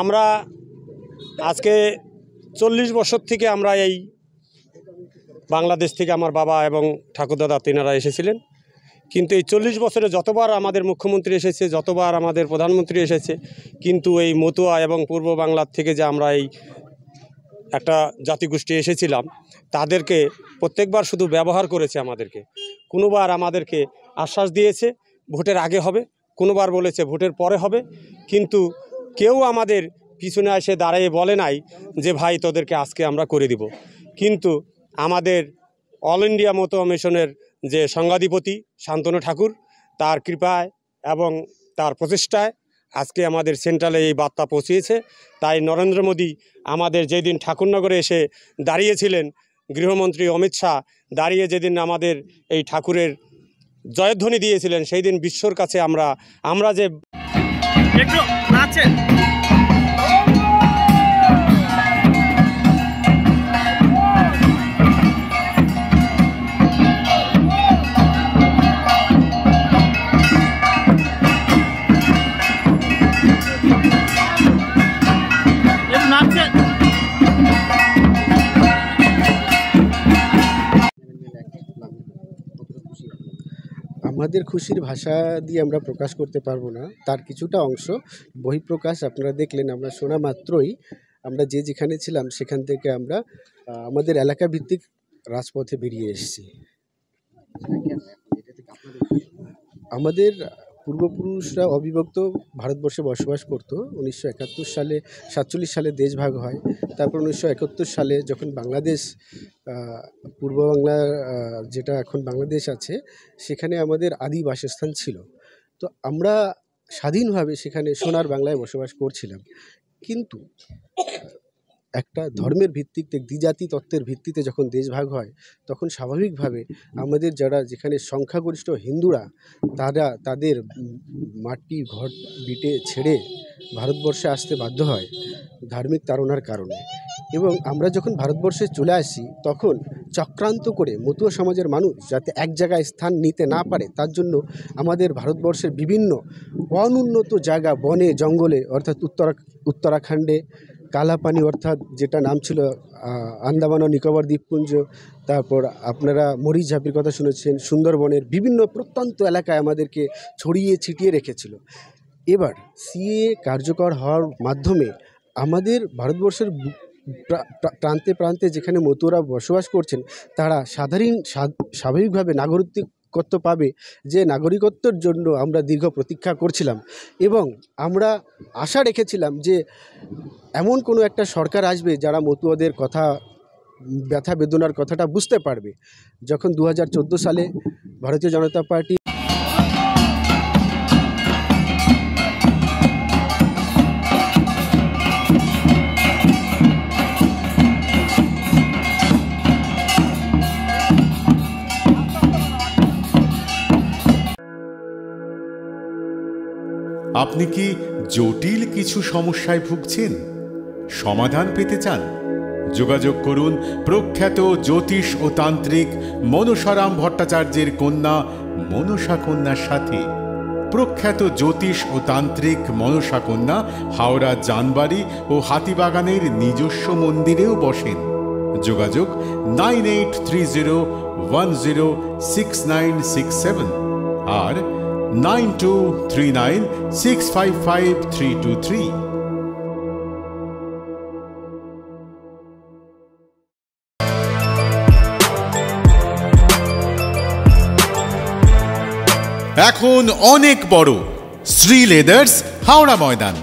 আমরা আজকে 40 বছর থেকে আমরা এই বাংলাদেশ থেকে আমার বাবা এবং ঠাকুরদাদা তিনারা এসেছিলেন, কিন্তু এই 40 বছরে যতবার আমাদের মুখ্যমন্ত্রী এসেছে, যতবার আমাদের প্রধানমন্ত্রী এসেছে, কিন্তু এই মতুয়া এবং পূর্ব বাংলার থেকে যে আমরা এই একটা জাতিগোষ্ঠী এসেছিলাম তাদেরকে প্রত্যেকবার শুধু ব্যবহার করেছে আমাদেরকে। কোনোবার আমাদেরকে আশ্বাস দিয়েছে ভোটের আগে হবে, কোনোবার বলেছে ভোটের পরে হবে, কিন্তু কেউ আমাদের পিছনে এসে দাঁড়িয়ে বলে নাই যে ভাই তোদেরকে আজকে আমরা করে দিব। কিন্তু আমাদের অল ইন্ডিয়া মতুয়া মিশনের যে সংঘাধিপতি শান্তনু ঠাকুর, তার কৃপায় এবং তার প্রচেষ্টায় আজকে আমাদের সেন্ট্রালে এই বার্তা পৌঁছিয়েছে। তাই নরেন্দ্র মোদী আমাদের যেদিন ঠাকুরনগরে এসে দাঁড়িয়েছিলেন, গৃহমন্ত্রী অমিত শাহ দাঁড়িয়ে যেদিন আমাদের এই ঠাকুরের জয়ধ্বনি দিয়েছিলেন, সেই দিন বিশ্বর কাছে আমরা যে একটু নাচেন। আমাদের খুশির ভাষা দিয়ে আমরা প্রকাশ করতে পারবো না, তার কিছুটা অংশ বহিঃপ্রকাশ আপনারা দেখলেন। আমরা শোনা মাত্রই আমরা যেখানে ছিলাম সেখান থেকে আমরা আমাদের এলাকা ভিত্তিক রাজপথে বেরিয়ে এসেছি। আমাদের পূর্বপুরুষরা অবিভক্ত ভারতবর্ষে বসবাস করত। 1971 সালে 47 সালে দেশ ভাগ হয়। তারপর 1971 সালে যখন বাংলাদেশ, পূর্ব বাংলা যেটা এখন বাংলাদেশ আছে, সেখানে আমাদের আদি বাসস্থান ছিল। তো আমরা স্বাধীনভাবে সেখানে সোনার বাংলায় বসবাস করছিলাম। কিন্তু একটা ধর্মের ভিত্তিতে, দ্বিজাতি তত্ত্বের ভিত্তিতে যখন দেশ ভাগ হয়, তখন স্বাভাবিকভাবে আমাদের যারা যেখানে সংখ্যাগরিষ্ঠ হিন্দুরা, তারা তাদের মাটি ঘর বিটে ছেড়ে ভারতবর্ষে আসতে বাধ্য হয় ধার্মিক তাড়নার কারণে। এবং আমরা যখন ভারতবর্ষে চলে আসি, তখন চক্রান্ত করে মতুয়া সমাজের মানুষ যাতে এক জায়গায় স্থান নিতে না পারে, তার জন্য আমাদের ভারতবর্ষের বিভিন্ন অনুন্নত জায়গা, বনে জঙ্গলে, অর্থাৎ উত্তরাখণ্ডে কালাপানি, অর্থাৎ যেটা নাম ছিল আন্দামান ও নিকোবর দ্বীপপুঞ্জ, তারপর আপনারা মরিচঝাপির কথা শুনেছেন, সুন্দরবনের বিভিন্ন প্রত্যন্ত এলাকায় আমাদেরকে ছড়িয়ে ছিটিয়ে রেখেছিল। এবার সিএএ কার্যকর হওয়ার মাধ্যমে আমাদের ভারতবর্ষের প্রান্তে প্রান্তে যেখানে মতুয়ারা বসবাস করছেন, তারা স্বাভাবিকভাবে নাগরিকত্ব পাবে, যে নাগরিকত্বের জন্য আমরা দীর্ঘ প্রতীক্ষা করছিলাম। এবং আমরা আশা রেখেছিলাম যে এমন কোনো একটা সরকার আসবে যারা মতুয়াদের কথা, ব্যথা বেদনার কথাটা বুঝতে পারবে। যখন 2014 সালে ভারতীয় জনতা পার্টি আপনি কি জটিল কিছু সমস্যায় ভুগছেন, সমাধান পেতে চান? যোগাযোগ করুন প্রখ্যাত জ্যোতিষ ও তান্ত্রিক মনসারাম ভট্টাচার্যের কন্যা মনসা কন্যার সাথে। প্রখ্যাত জ্যোতিষ ও তান্ত্রিক মনসা কন্যা হাওড়া জানবাড়ি ও হাতিবাগানের নিজস্ব মন্দিরেও বসেন। যোগাযোগ 9830106967 আর 9239655323। এখন অনেক বড় শ্রী লেদার্স হাওড়া ময়দান।